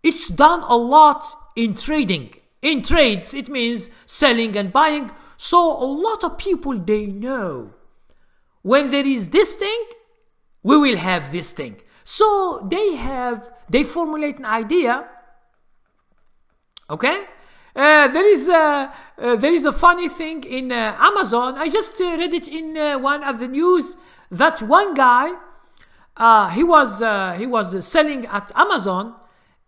It's done a lot in trading. In trades, it means selling and buying. So a lot of people, they know when there is this thing, we will have this thing. So they formulate an idea. Okay, there is a funny thing in Amazon. I just read it in one of the news that one guy he was selling at Amazon,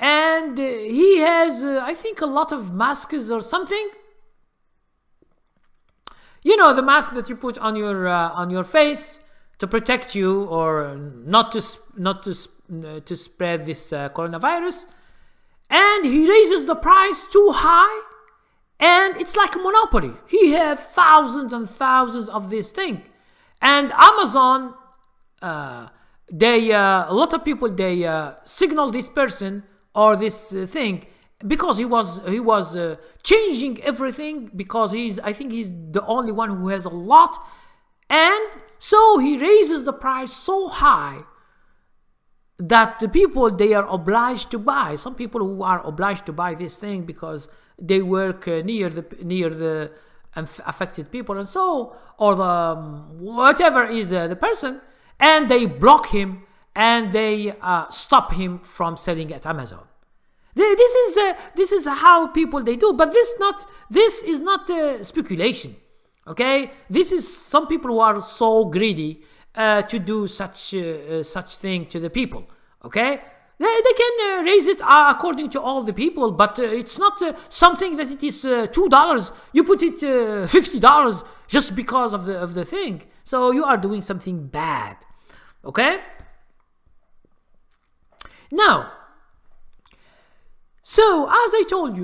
and he has I think a lot of masks or something. You know, the mask that you put on your face to protect you or not to spread this coronavirus. And he raises the price too high, and it's like a monopoly. He has thousands and thousands of this thing, and Amazon, a lot of people, they signal this person or this thing because he was changing everything, because I think he's the only one who has a lot, and so he raises the price so high that the people, they are obliged to buy. Some people who are obliged to buy this thing because they work near the affected people, and so, or the whatever is the person, and they block him and they stop him from selling at Amazon. This is how people they do, but this is not speculation. Okay, this is some people who are so greedy to do such thing to the people. Okay, they can raise it according to all the people, but it's not something that it is $2. You put it $50 just because of the thing. So you are doing something bad. Okay. Now, so as I told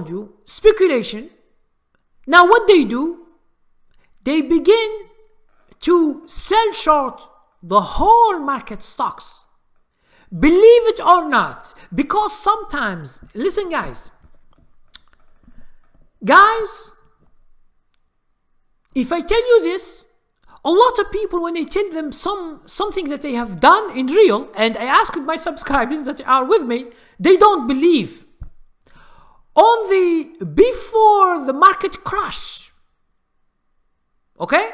you, speculation. Now what they do, they begin to sell short the whole market stocks. Believe it or not, because sometimes, listen guys, if I tell you this, a lot of people, when I tell them something that they have done in real, and I asked my subscribers that are with me, they don't believe. Before the market crash, okay,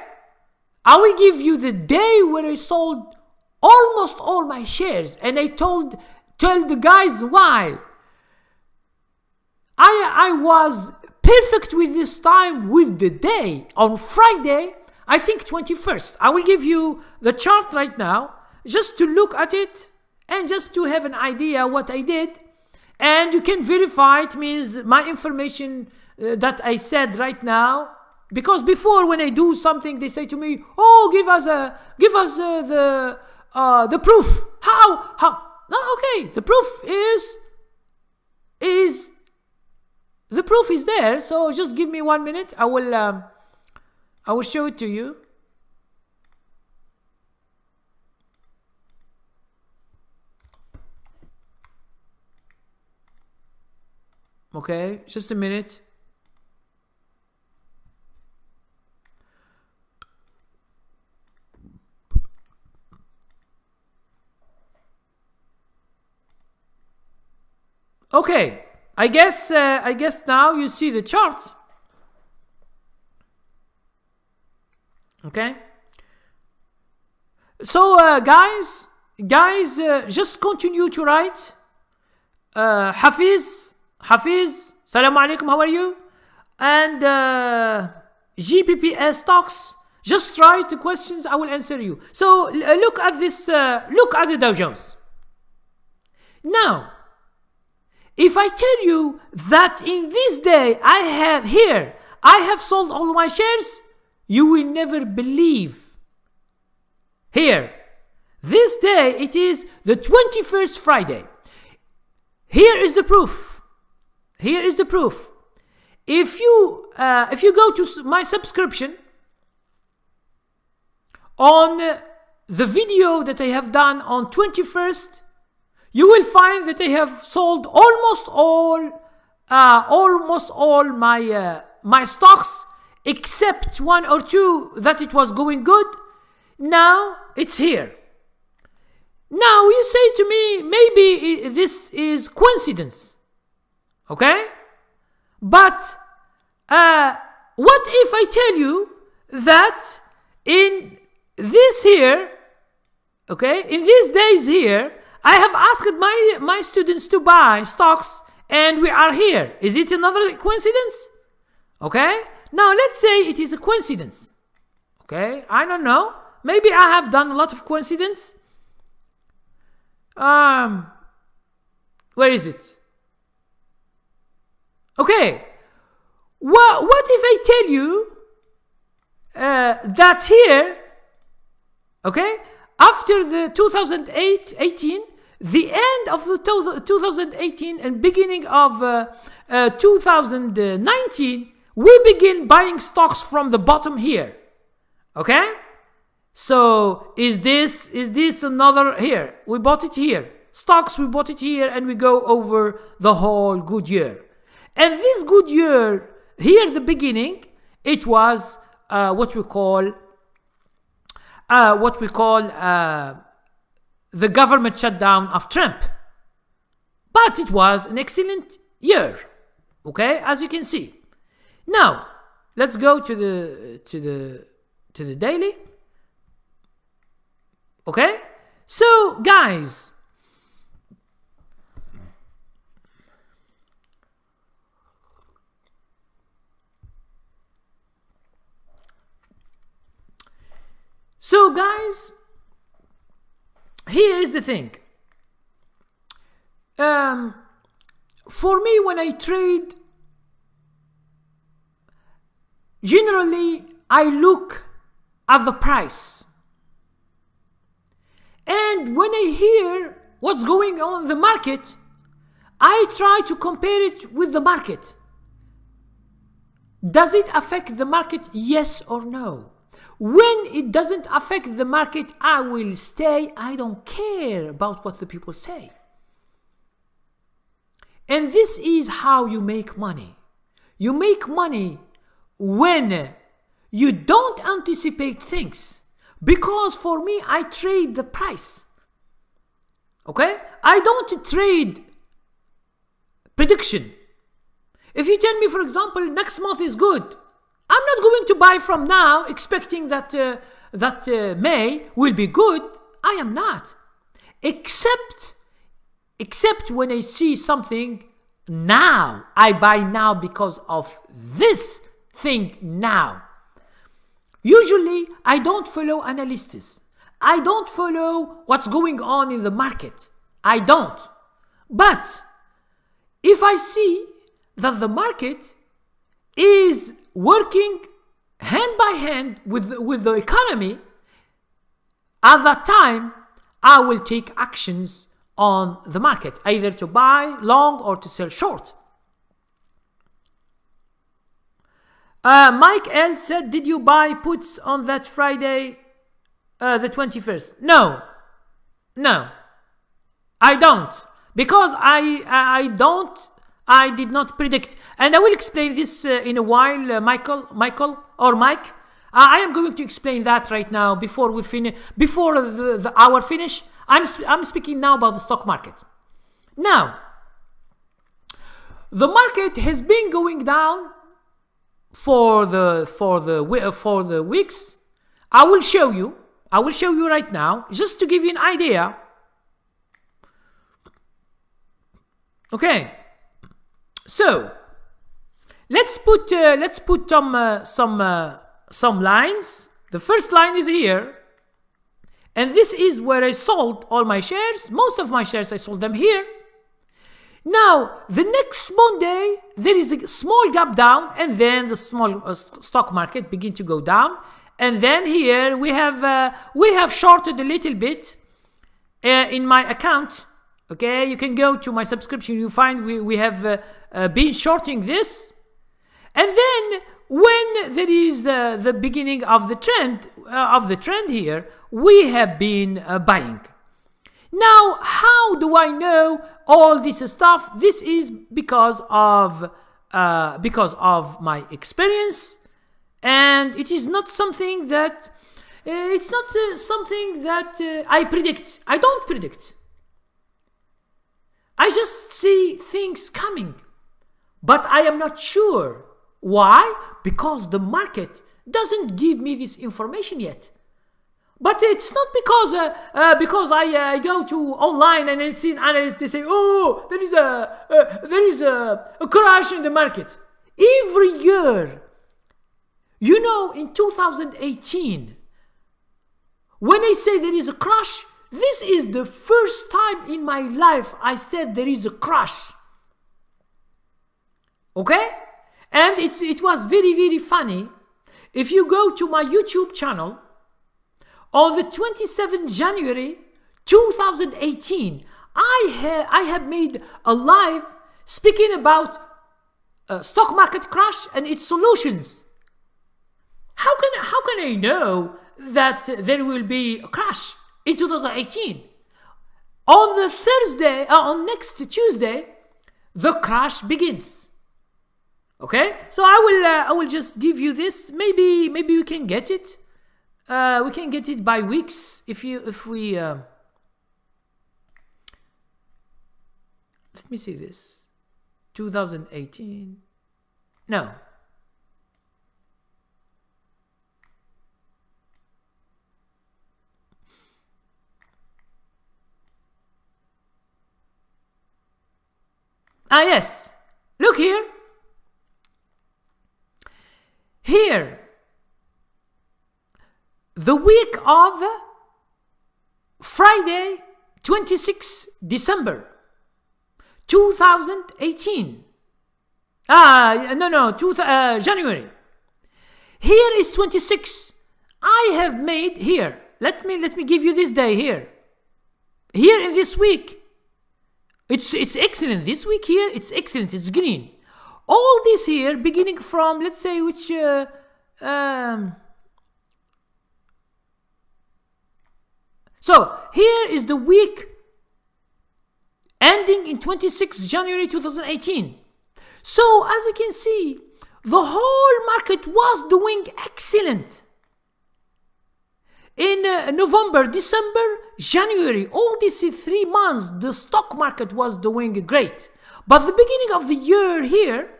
I will give you the day where I sold almost all my shares, and I tell the guys why. I was perfect with this time, with the day on Friday, I think 21st. I will give you the chart right now just to look at it and just to have an idea what I did. And you can verify, it means my information that I said right now. Because before, when I do something, they say to me, "Oh, give us the proof." How? No, okay. The proof is the proof is there. So just give me 1 minute. I will show it to you. Okay, just a minute. Okay, I guess now you see the chart. Okay. So guys, just continue to write. Hafiz, Salaam alaikum, how are you? And GPPS stocks, just write the questions, I will answer you. So look at this, look at the Dow Jones. Now, if I tell you that in this day I have sold all my shares, you will never believe. Here, this day, it is the 21st Friday. Here is the proof. Here is the proof. If you go to my subscription on the video that I have done on 21st, you will find that I have sold almost all my stocks except one or two that it was going good. Now it's here. Now you say to me, maybe this is coincidence. Okay? But what if I tell you that in this here, okay, in these days here, I have asked my students to buy stocks and we are here. Is it another coincidence? Okay? Now let's say it is a coincidence. Okay? I don't know. Maybe I have done a lot of coincidence. Where is it? Okay. What if I tell you that here, okay, after the 2018, the end of the 2018 and beginning of 2019, we begin buying stocks from the bottom here. Okay? So is this another here? We bought it here. Stocks, we bought it here, and we go over the whole good year. And this good year, here the beginning, it was what we call the government shutdown of Trump. But it was an excellent year. Okay, as you can see. Now, let's go to the daily. Okay? So, guys, here is the thing. For me, when I trade, generally, I look at the price. And when I hear what's going on in the market, I try to compare it with the market. Does it affect the market? Yes or no? When it doesn't affect the market, I will stay. I don't care about what the people say. And this is how you make money. You make money when you don't anticipate things. Because for me, I trade the price. Okay? I don't trade prediction. If you tell me, for example, next month is good, I'm not going to buy from now expecting that May will be good. I am not. Except when I see something now. I buy now because of this thing now. Usually, I don't follow analysts. I don't follow what's going on in the market. I don't. But if I see that the market is working hand by hand with the economy, at that time, I will take actions on the market, either to buy long or to sell short. Mike L said, did you buy puts on that Friday, the 21st? No, I don't. Because I did not predict. And I will explain this in a while, Michael or Mike. I am going to explain that right now before we finish, before the hour finish. I'm speaking now about the stock market. Now, the market has been going down for the weeks. I will show you right now, just to give you an idea. Okay, so let's put some lines. The first line is here, and this is where I sold all my shares. Most of my shares I sold them here. Now, the next Monday, there is a small gap down, and then the small stock market begin to go down. And then here we have shorted a little bit in my account. Okay, you can go to my subscription. You find we have been shorting this, and then when there is the beginning of the trend here, we have been buying. Now, how do I know all this stuff? This is because of my experience and it is not something that I predict. I don't predict. I just see things coming, but I am not sure. Why? Because the market doesn't give me this information yet. But it's not because I go to online and I see an analyst, they say, oh, there is a crash in the market. Every year, you know, in 2018, when I say there is a crash, this is the first time in my life I said there is a crash. Okay? And it was very, very funny. If you go to my YouTube channel, on the 27th January 2018, I had made a live speaking about stock market crash and its solutions. How can I know that there will be a crash in 2018? On the Thursday, on next Tuesday, the crash begins. Okay, so I will just give you this. Maybe we can get it. We can get it by weeks if we. Let me see this. 2018. No. Ah, yes. Look here. Here. The week of Friday, 26 December 2018. January. Here is 26. I have made here. Let me give you this day here. Here in this week. It's excellent. This week here, it's excellent. It's green. All this here, beginning from, let's say, which... So, here is the week ending in 26 January 2018. So, as you can see, the whole market was doing excellent. In November, December, January, all these 3 months, the stock market was doing great. But the beginning of the year here,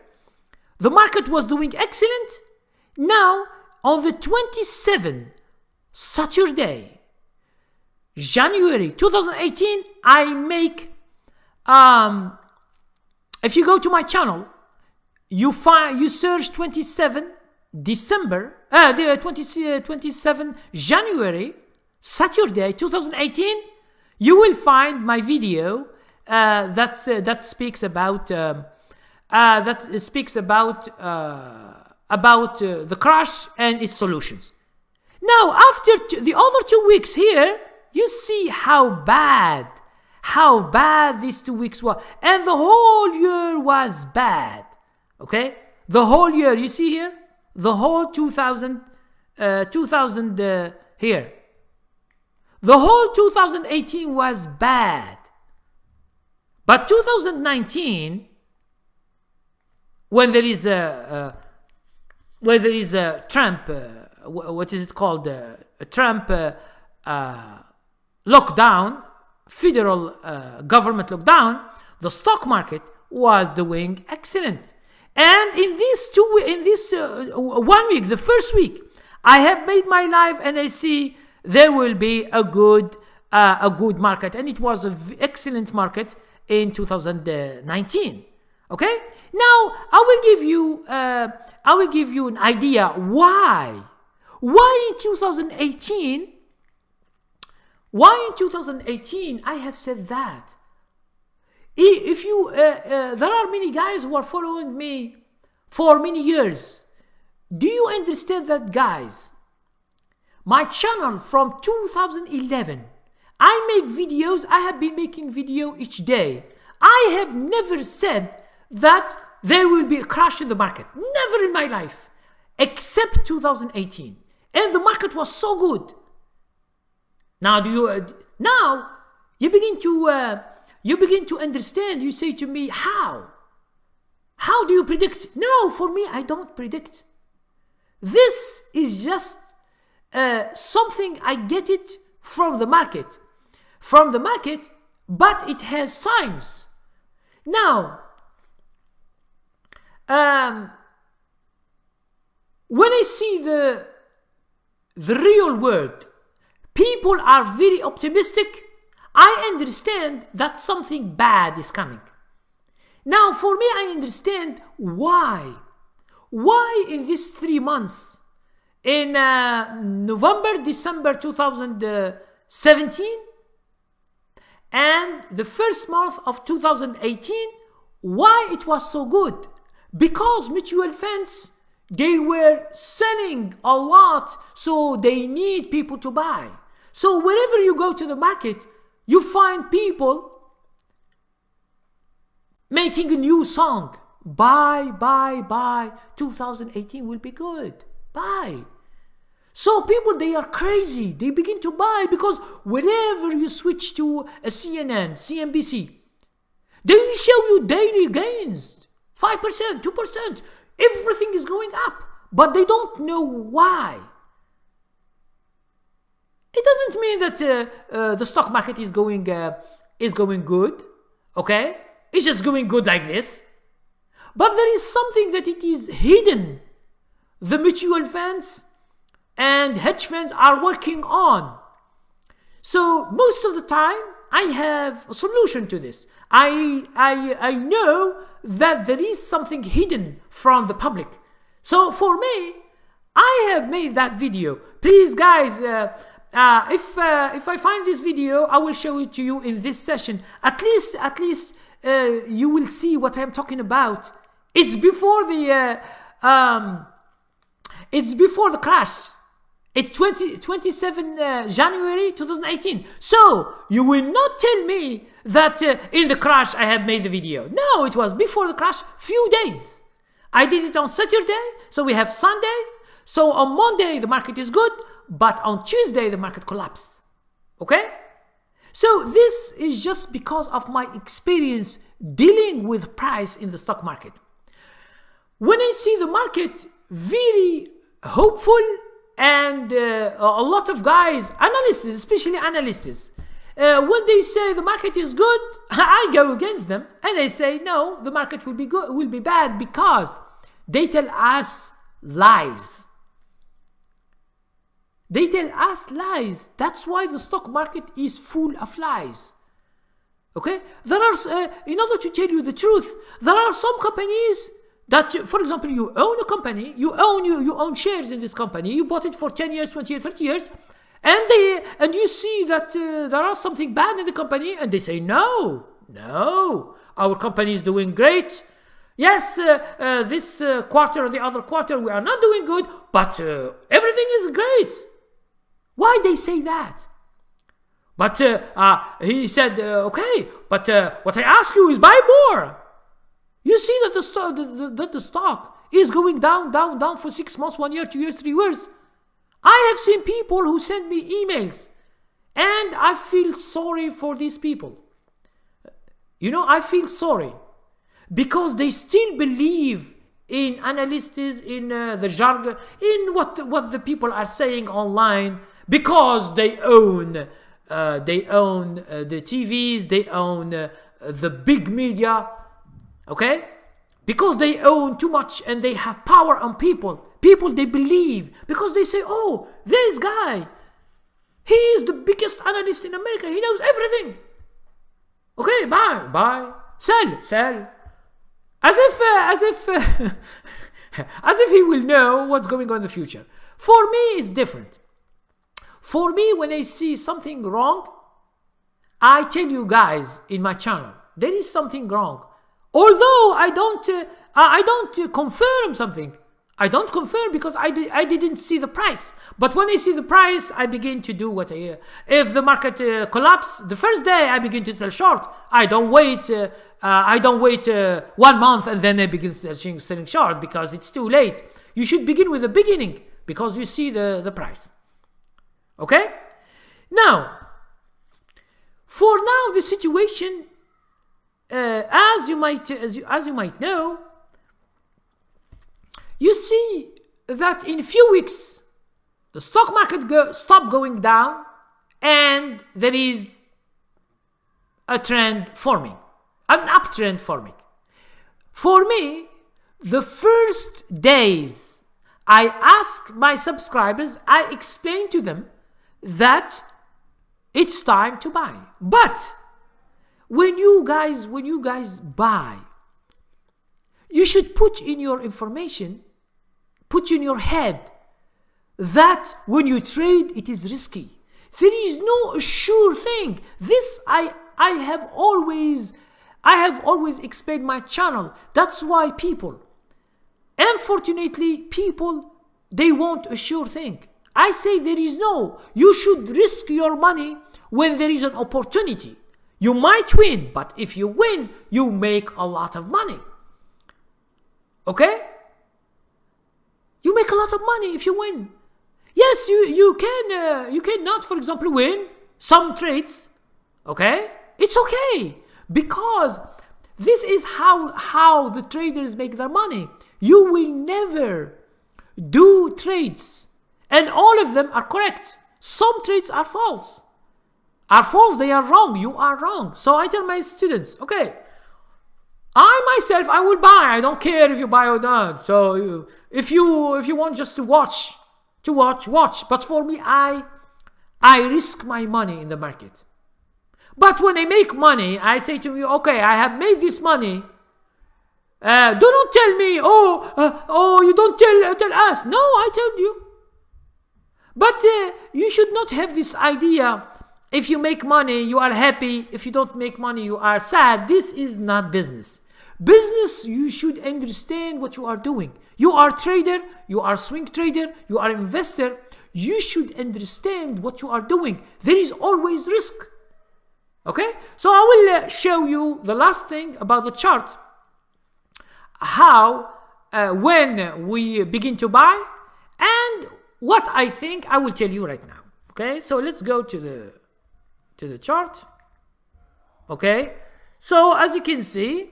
the market was doing excellent. Now, on the 27th, Saturday, January 2018, I make, if you go to my channel, you search 27 December, 27 January, Saturday 2018, you will find my video that speaks about the crash and its solutions. Now, after the other 2 weeks here, you see how bad these 2 weeks were, and the whole year was bad. Okay, the whole year, you see here, the whole 2000 here. The whole 2018 was bad. But 2019, when there is a Trump, what is it called? A Trump lockdown, federal government lockdown, the stock market was doing excellent. And in this 1 week, the first week, I have made my live and I see there will be a good market, and it was an excellent market in 2019. Okay, now I will give you an idea why in 2018 I have said that. If you there are many guys who are following me for many years. Do you understand that, guys? My channel from 2011, I make videos. I have been making video each day. I have never said that there will be a crash in the market. Never in my life, except 2018, and the market was so good. Now you begin to understand. You say to me, how do you predict? No, for me, I don't predict. This is just something I get it from the market. But it has science. Now, when I see the real world, people are very optimistic. I understand that something bad is coming. Now, for me, I understand why. Why in these 3 months, in November, December 2017, and the first month of 2018, why it was so good? Because mutual funds, they were selling a lot, so they need people to buy. So wherever you go to the market, you find people making a new song. Buy, 2018 will be good. Buy. So people, they are crazy. They begin to buy because wherever you switch to a CNN, CNBC, they show you daily gains. 5%, 2%. Everything is going up. But they don't know why. It doesn't mean that the stock market is going good. Okay? It's just going good like this. But there is something that it is hidden. The mutual funds and hedge funds are working on. So most of the time, I have a solution to this. I know that there is something hidden from the public. So for me, I have made that video. Please, guys, if I find this video, I will show it to you in this session. At least you will see what I'm talking about. It's before the crash. It's 27 January 2018. So you will not tell me that in the crash I have made the video. No, it was before the crash, few days. I did it on Saturday, so we have Sunday. So on Monday the market is good, but on Tuesday the market collapsed. Okay? So this is just because of my experience dealing with price in the stock market. When I see the market very hopeful, and a lot of guys, analysts, especially analysts, when they say the market is good, I go against them and I say no, the market will be good, will be bad, because they tell us lies. They tell us lies. That's why the stock market is full of lies. Okay? There are, in order to tell you the truth, there are some companies that, for example, you own a company, you own shares in this company, you bought it for 10 years, 20 years, 30 years, and you see that there is something bad in the company, and they say, no, our company is doing great. Yes, this quarter or the other quarter we are not doing good, but everything is great. Why they say that? But he said, okay, but what I ask you is buy more. You see that the stock is going down for 6 months, 1 year, 2 years, 3 years. I have seen people who send me emails, and I feel sorry for these people. You know, I feel sorry because they still believe in analysts, in the jargon, in what the people are saying online, because they own the TVs, they own the big media. Okay? Because they own too much and they have power on people. People, they believe. Because they say, oh, this guy, he is the biggest analyst in America. He knows everything. Okay, buy, sell. As if he will know what's going on in the future. For me, it's different. For me, when I see something wrong, I tell you guys in my channel, there is something wrong. Although I don't confirm something. I don't confirm because I didn't see the price. But when I see the price, I begin to do what I... If the market collapses, the first day I begin to sell short. I don't wait 1 month and then I begin selling short because it's too late. You should begin with the beginning because you see the price. Okay? Now, for now, the situation... as you might know, you see, that in few weeks the stock market stop going down and there is a trend forming, an uptrend forming. For me, the first days I ask my subscribers, I explain to them that it's time to buy. But when you guys buy, you should put in your information, put in your head that when you trade, it is risky. There is no sure thing. This I have always explained my channel. That's why people, unfortunately, they want a sure thing. I say there is no. You should risk your money when there is an opportunity. You might win, but if you win, you make a lot of money. Okay? You make a lot of money if you win. Yes, you cannot, for example, win some trades. Okay? It's okay, because this is how the traders make their money. You will never do trades, and all of them are correct. Some trades are false. They are wrong. You are wrong. So I tell my students, okay, I myself, I will buy. I don't care if you buy or not. So if you want just to watch. But for me, I risk my money in the market. But when I make money, I say to you, okay, I have made this money. Do not tell me, you don't tell us. No, I told you. But you should not have this idea. If you make money, you are happy. If you don't make money, you are sad. This is not business. Business, you should understand what you are doing. You are trader, you are swing trader, you are investor. You should understand what you are doing. There is always risk. Okay? So I will show you the last thing about the chart. How, when we begin to buy, and what I think I will tell you right now. Okay? So let's go to the chart. Okay? So as you can see,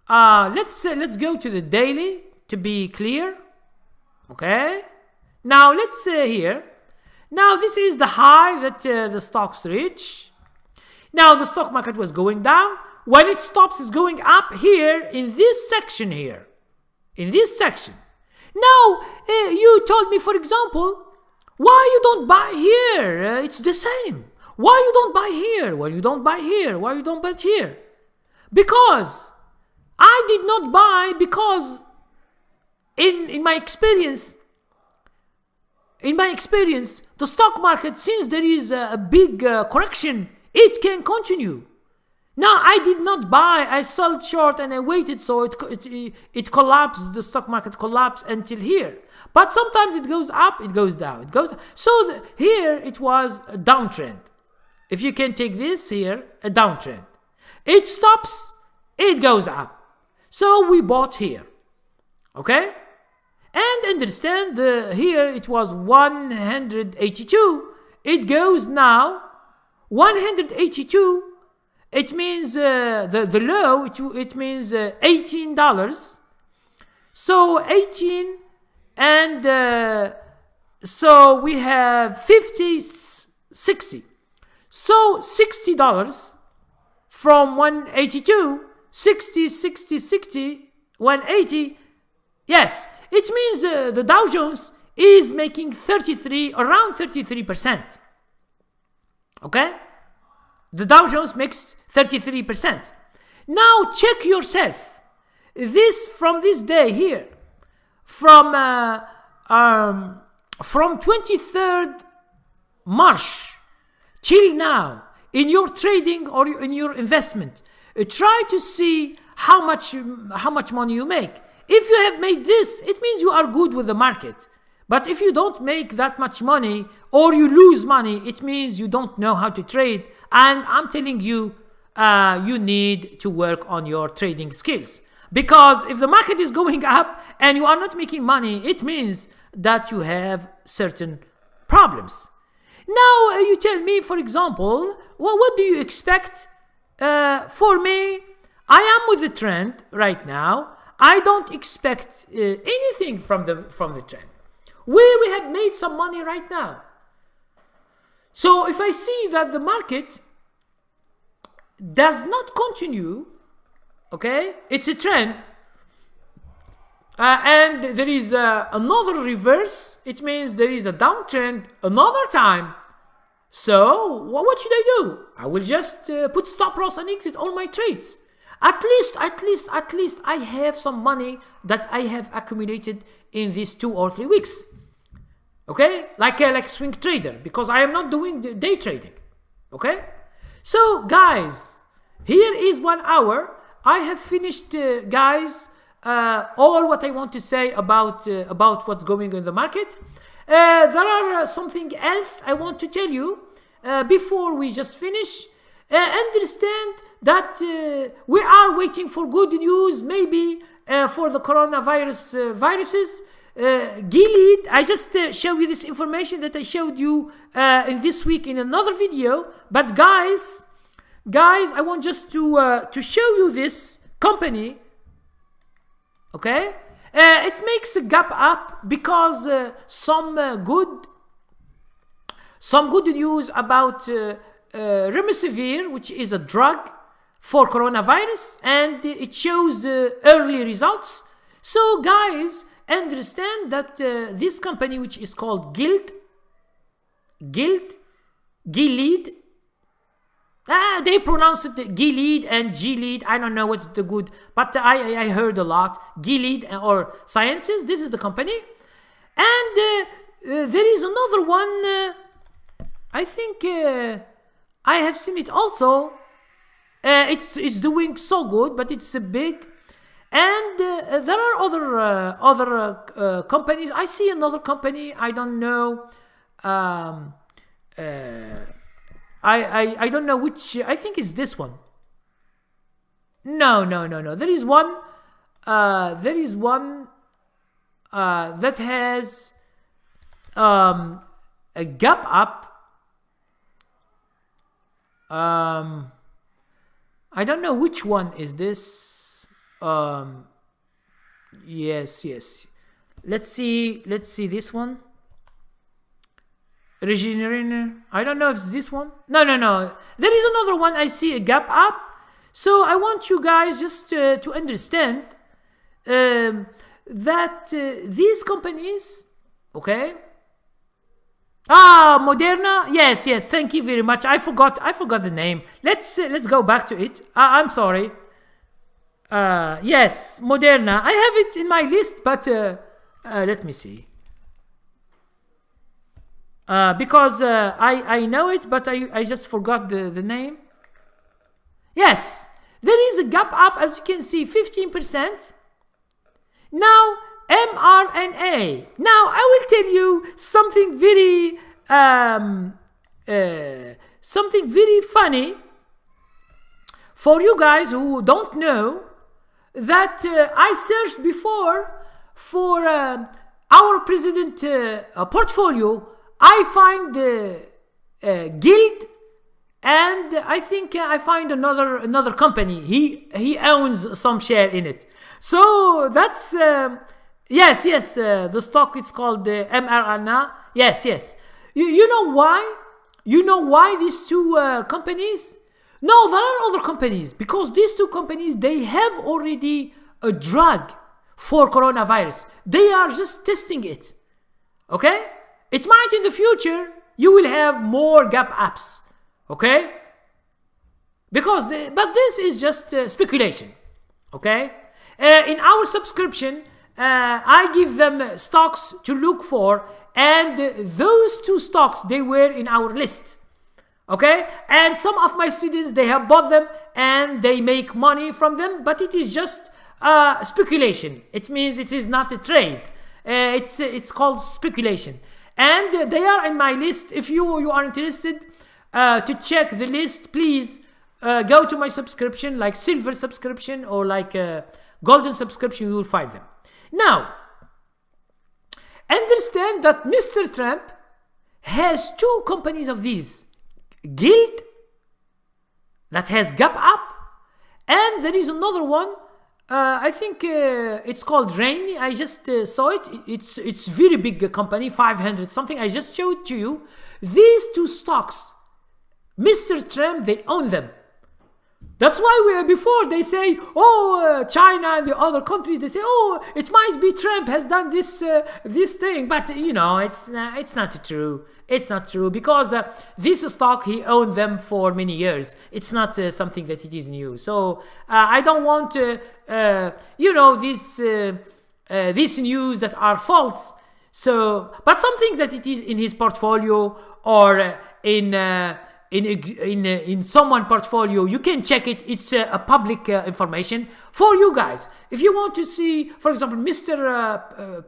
let's go to the daily to be clear. Okay? Now let's say here. Now this is the high that the stocks reach. Now the stock market was going down. When it stops, it's going up here in this section here. In this section. Now you told me, for example, why you don't buy here? It's the same. Why you don't buy here? Why you don't buy here? Why you don't buy here? Because I did not buy, because in my experience, the stock market, since there is a big correction, it can continue. Now I did not buy, I sold short and I waited, so it collapsed, the stock market collapsed until here. But sometimes it goes up, it goes down, it goes. So here it was a downtrend. If you can take this here, a downtrend. It stops, it goes up. So we bought here. Okay? And understand, here it was 182. It goes now 182. It means the low, it means $18. So 18, and so we have 50, 60. So $60 from 182, 60, 180. Yes, it means the Dow Jones is making around 33%. Okay? The Dow Jones makes 33%. Now check yourself. From this day here, from 23rd March till now, in your trading or in your investment, try to see how much money you make. If you have made this, it means you are good with the market. But if you don't make that much money or you lose money, it means you don't know how to trade. And I'm telling you, you need to work on your trading skills. Because if the market is going up and you are not making money, it means that you have certain problems. Now you tell me, for example, well, what do you expect? For me, I am with the trend right now. I don't expect anything from the trend. We have made some money right now. So if I see that the market does not continue, okay, it's a trend, and there is another reverse, it means there is a downtrend another time. So what should I do? I will just put stop loss and exit all my trades. At least I have some money that I have accumulated in these 2 or 3 weeks. Okay, like swing trader, because I am not doing the day trading. Okay, so guys, here is 1 hour. I have finished, guys, all what I want to say about what's going on in the market. There are something else I want to tell you before we just finish. Understand that we are waiting for good news, maybe for the coronavirus viruses. Gilead, I just show you this information that I showed you in this week in another video. But guys, I want just to show you this company. Okay, it makes a gap up because some good news about remdesivir, which is a drug for coronavirus, and it shows early results. So guys, understand that this company, which is called Gilead, they pronounce it Gilead and Gilead. I don't know what's the good, but I heard a lot. Gilead or Sciences, this is the company. And there is another one, I think I have seen it also. It's doing so good, but it's big. And there are other companies. I see another company. I don't know. I don't know which. I think it's this one. No. There is one. That has a gap up. I don't know which one is this. Yes. Let's see this one. Regenerator. I don't know if it's this one. No. There is another one. I see a gap up. So I want you guys just to understand that these companies, okay. Moderna. Yes. Thank you very much. I forgot the name. Let's go back to it. I'm sorry. Yes, Moderna. I have it in my list, but let me see. Because I know it, but I just forgot the name. Yes, there is a gap up, as you can see, 15%. Now, mRNA. Now, I will tell you something very funny for you guys who don't know, that I searched before for our president portfolio. I find Gilead, and I think I find another company. He owns some share in it. So that's yes. The stock is called mRNA. Yes. You know why? You know why these two companies? No, there are other companies, because these two companies, they have already a drug for coronavirus. They are just testing it. Okay? It might in the future you will have more gap ups. Okay? But this is just speculation. Okay? In our subscription, I give them stocks to look for, and those two stocks, they were in our list. Okay? And some of my students, they have bought them and they make money from them, but it is just speculation. It means it is not a trade. It's called speculation. And they are in my list. If you are interested to check the list, please go to my subscription, like silver subscription or like golden subscription, you will find them. Now, understand that Mr. Trump has two companies of these. Gilead, that has gap up, and there is another one I think it's called Rain. I just saw it. It's very big company, 500 something. I just showed to you. These two stocks, Mr. Trump, they own them. That's why before they say, oh, China and the other countries, they say, oh, it might be Trump has done this thing. But, you know, it's not true. It's not true because this stock, he owned them for many years. It's not something that it is new. So I don't want, you know, these news that are false. So, but something that it is in his portfolio or in someone portfolio, you can check it. It's a public information for you guys. If you want to see, for example, Mr.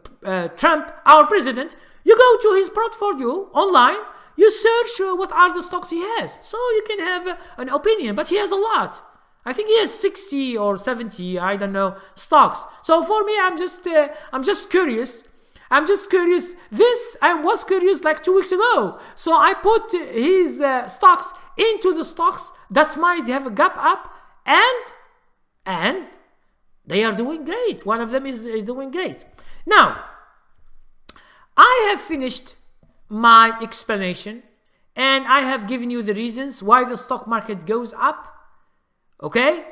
Trump, our president, you go to his portfolio online, you search what are the stocks he has, so you can have an opinion. But he has a lot. I think he has 60 or 70, I don't know, stocks. So for me, I'm just curious. I'm just curious. I was curious like 2 weeks ago. So I put his stocks into the stocks that might have a gap up, and they are doing great. One of them is doing great. Now, I have finished my explanation, and I have given you the reasons why the stock market goes up. Okay?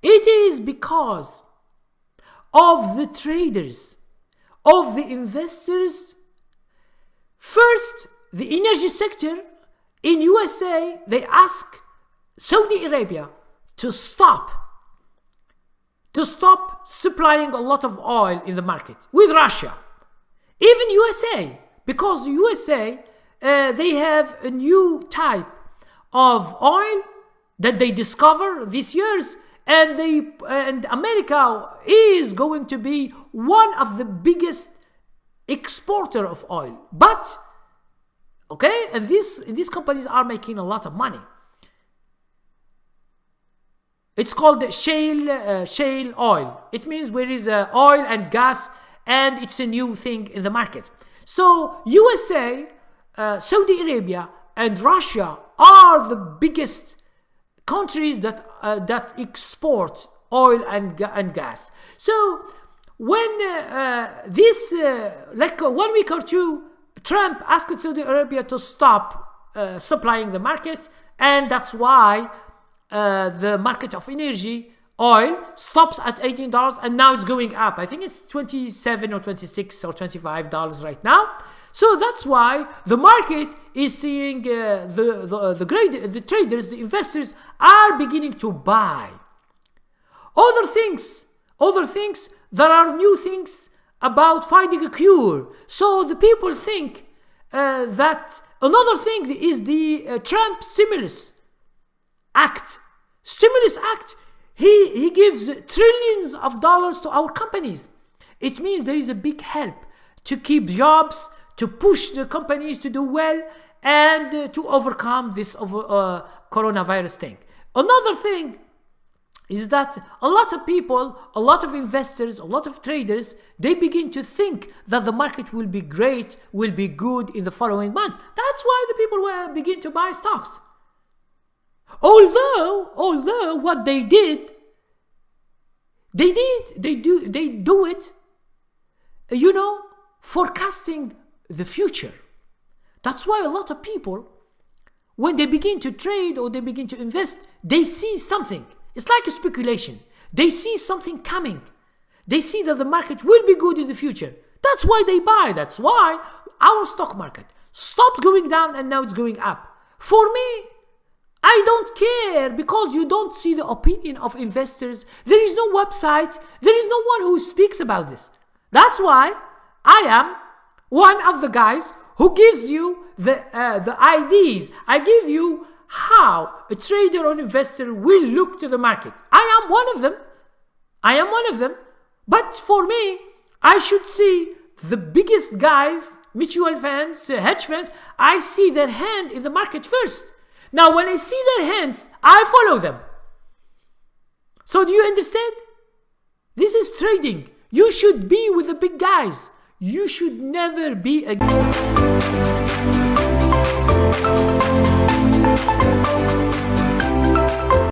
It is because of the traders, of the investors. First, the energy sector in USA, they ask Saudi Arabia to stop supplying a lot of oil in the market with Russia. Even USA, because USA, they have a new type of oil that they discover this years, and America is going to be one of the biggest exporter of oil. But okay, and these companies are making a lot of money. It's called shale oil. It means where is oil and gas, and it's a new thing in the market. So USA, Saudi Arabia, and Russia are the biggest countries that export oil and gas. So when like 1 week or two, Trump asked Saudi Arabia to stop supplying the market, and that's why the market of energy oil stops at $18, and now it's going up. I think it's $27 or $26 or $25 right now. So that's why the market is seeing the traders, the investors are beginning to buy. Other things, there are new things about finding a cure. So the people think that another thing is the Trump Stimulus Act. Stimulus Act, he gives trillions of dollars to our companies. It means there is a big help to keep jobs, to push the companies to do well, and to overcome this coronavirus thing. Another thing is that a lot of people, a lot of investors, a lot of traders, they begin to think that the market will be great, will be good in the following months. That's why the people will begin to buy stocks. Although what they do it, you know, forecasting the future. That's why a lot of people, when they begin to trade or they begin to invest, they see something. It's like a speculation. They see something coming. They see that the market will be good in the future. That's why they buy. That's why our stock market stopped going down and now it's going up. For me, I don't care, because you don't see the opinion of investors. There is no website. There is no one who speaks about this. That's why I am one of the guys who gives you the ideas. I give you how a trader or investor will look to the market. I am one of them. But for me, I should see the biggest guys, mutual funds, hedge funds. I see their hand in the market first. Now, when I see their hands, I follow them. So do you understand? This is trading. You should be with the big guys. You should never be against.